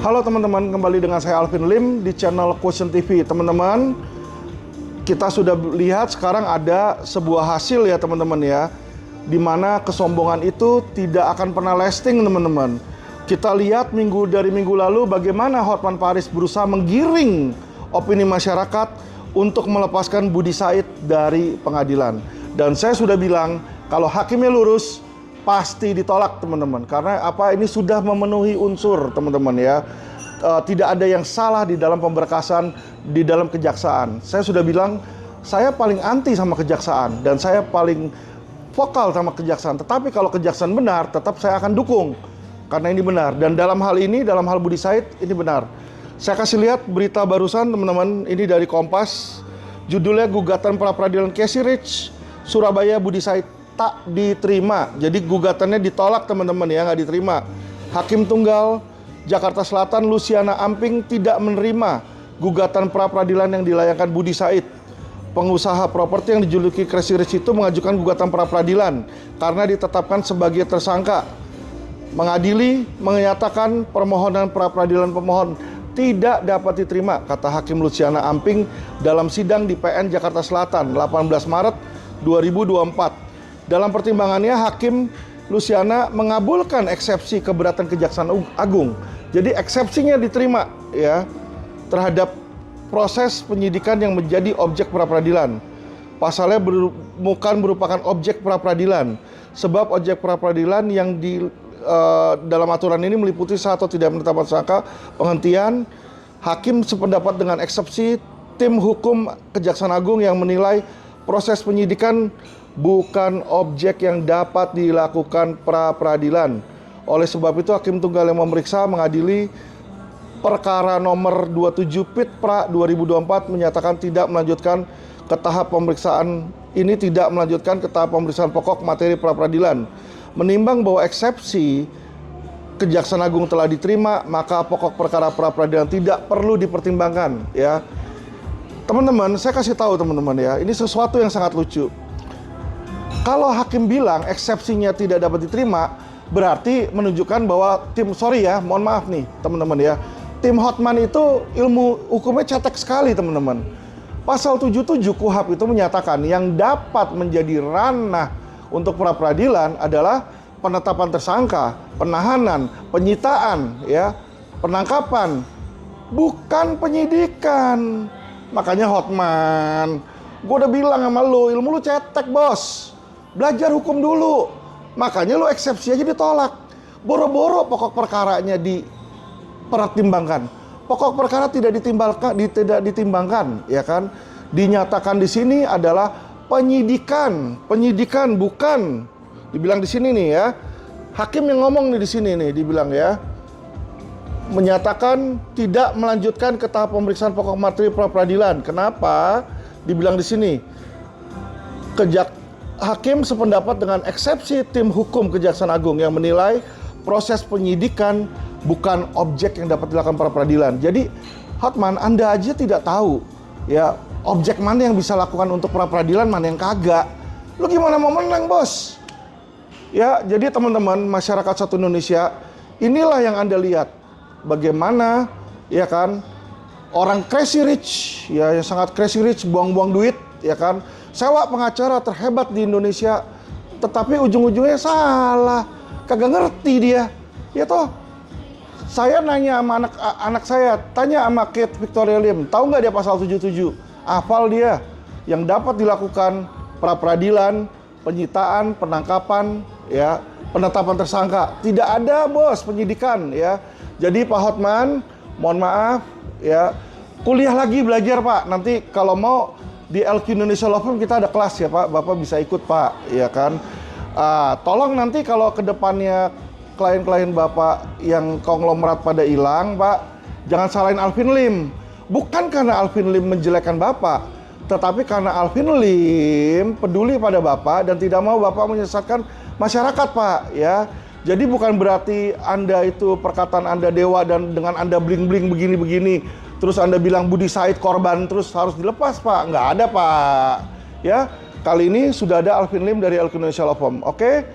Halo teman-teman, kembali dengan saya Alvin Lim di channel Quotient TV. Teman-teman, kita sudah lihat sekarang ada sebuah hasil ya teman-teman ya, di mana kesombongan itu tidak akan pernah lasting teman-teman. Kita lihat dari minggu lalu bagaimana Hotman Paris berusaha menggiring opini masyarakat untuk melepaskan Budi Said dari pengadilan. Dan saya sudah bilang kalau hakimnya lurus pasti ditolak teman-teman, karena apa, ini sudah memenuhi unsur teman-teman ya. Tidak ada yang salah di dalam pemberkasan, di dalam kejaksaan. Saya sudah bilang saya paling anti sama kejaksaan dan saya paling vokal sama kejaksaan. Tetapi kalau kejaksaan benar, tetap saya akan dukung karena ini benar. Dan dalam hal ini, dalam hal Budi Said, ini benar. Saya kasih lihat berita barusan teman-teman, ini dari Kompas. Judulnya gugatan pra peradilan Casey Rich Surabaya Budi Said tak diterima. Jadi gugatannya ditolak teman-teman ya, nggak diterima. Hakim Tunggal Jakarta Selatan Luciana Amping tidak menerima gugatan pra peradilan yang dilayangkan Budi Said. Pengusaha properti yang dijuluki Casey Rich itu mengajukan gugatan pra peradilan karena ditetapkan sebagai tersangka. Mengadili menyatakan permohonan pra peradilan pemohon tidak dapat diterima, kata Hakim Luciana Amping dalam sidang di PN Jakarta Selatan 18 Maret 2024. Dalam pertimbangannya, Hakim Luciana mengabulkan eksepsi keberatan Kejaksaan Agung. Jadi eksepsinya diterima ya terhadap proses penyidikan yang menjadi objek pra peradilan. Pasalnya bukan merupakan objek pra peradilan, sebab objek pra peradilan yang dalam aturan ini meliputi sah atau tidak menetapkan tersangka, penghentian. Hakim sependapat dengan eksepsi tim hukum Kejaksaan Agung yang menilai proses penyidikan bukan objek yang dapat dilakukan pra peradilan. Oleh sebab itu, Hakim Tunggal yang memeriksa mengadili perkara nomor 27 Pit Pra 2024 menyatakan tidak melanjutkan ke tahap pemeriksaan ini, tidak melanjutkan ke tahap pemeriksaan pokok materi pra peradilan. Menimbang bahwa eksepsi Kejaksaan Agung telah diterima, maka pokok perkara pra peradilan tidak perlu dipertimbangkan ya. Teman-teman, saya kasih tahu teman-teman ya, ini sesuatu yang sangat lucu. Kalau hakim bilang eksepsinya tidak dapat diterima, berarti menunjukkan bahwa mohon maaf nih teman-teman ya, tim Hotman itu ilmu hukumnya cetek sekali teman-teman. Pasal 77 KUHP itu menyatakan yang dapat menjadi ranah untuk pra peradilan adalah penetapan tersangka, penahanan, penyitaan, ya, penangkapan, bukan penyidikan. Makanya Hotman, gue udah bilang sama lu, ilmu lu cetek bos, belajar hukum dulu. Makanya lu eksepsi aja ditolak. Boro-boro pokok perkaranya dipertimbangkan. Pokok perkara tidak ditimbangkan, ya kan? Dinyatakan di sini adalah penyidikan bukan, dibilang di sini nih ya. Hakim yang ngomong nih di sini nih, dibilang ya, menyatakan tidak melanjutkan ke tahap pemeriksaan pokok materi pra peradilan. Kenapa? Dibilang di sini, Hakim sependapat dengan eksepsi tim hukum Kejaksaan Agung yang menilai proses penyidikan bukan objek yang dapat dilakukan pra peradilan. Jadi Hotman, Anda aja tidak tahu ya objek mana yang bisa lakukan untuk pra peradilan, mana yang kagak. Lu gimana mau menang bos? Ya, jadi teman-teman masyarakat satu Indonesia, inilah yang Anda lihat bagaimana ya kan orang crazy rich ya, yang sangat crazy rich, buang-buang duit ya kan, sewa pengacara terhebat di Indonesia, tetapi ujung-ujungnya salah, kagak ngerti dia ya toh. Saya nanya sama anak saya, tanya sama Kate Victoria Lim, tahu nggak dia pasal 77? Hafal dia. Yang dapat dilakukan pra peradilan, penyitaan, penangkapan, ya, penetapan tersangka. Tidak ada bos penyidikan ya. Jadi Pak Hotman, mohon maaf ya, kuliah lagi belajar Pak. Nanti kalau mau di LQ Indonesia Law Firm kita ada kelas ya Pak, Bapak bisa ikut Pak, ya kan. Tolong nanti kalau kedepannya klien-klien Bapak yang konglomerat pada hilang Pak, jangan salahin Alvin Lim. Bukan karena Alvin Lim menjelekkan Bapak, tetapi karena Alvin Lim peduli pada Bapak dan tidak mau Bapak menyesatkan masyarakat Pak ya. Jadi bukan berarti Anda itu perkataan Anda dewa dan dengan Anda bling-bling begini-begini terus Anda bilang Budi Said korban terus harus dilepas Pak. Nggak ada Pak ya. Kali ini sudah ada Alvin Lim dari LQ Indonesia Law Firm. Oke,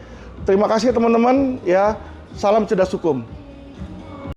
terima kasih teman-teman ya. Salam cerdas hukum.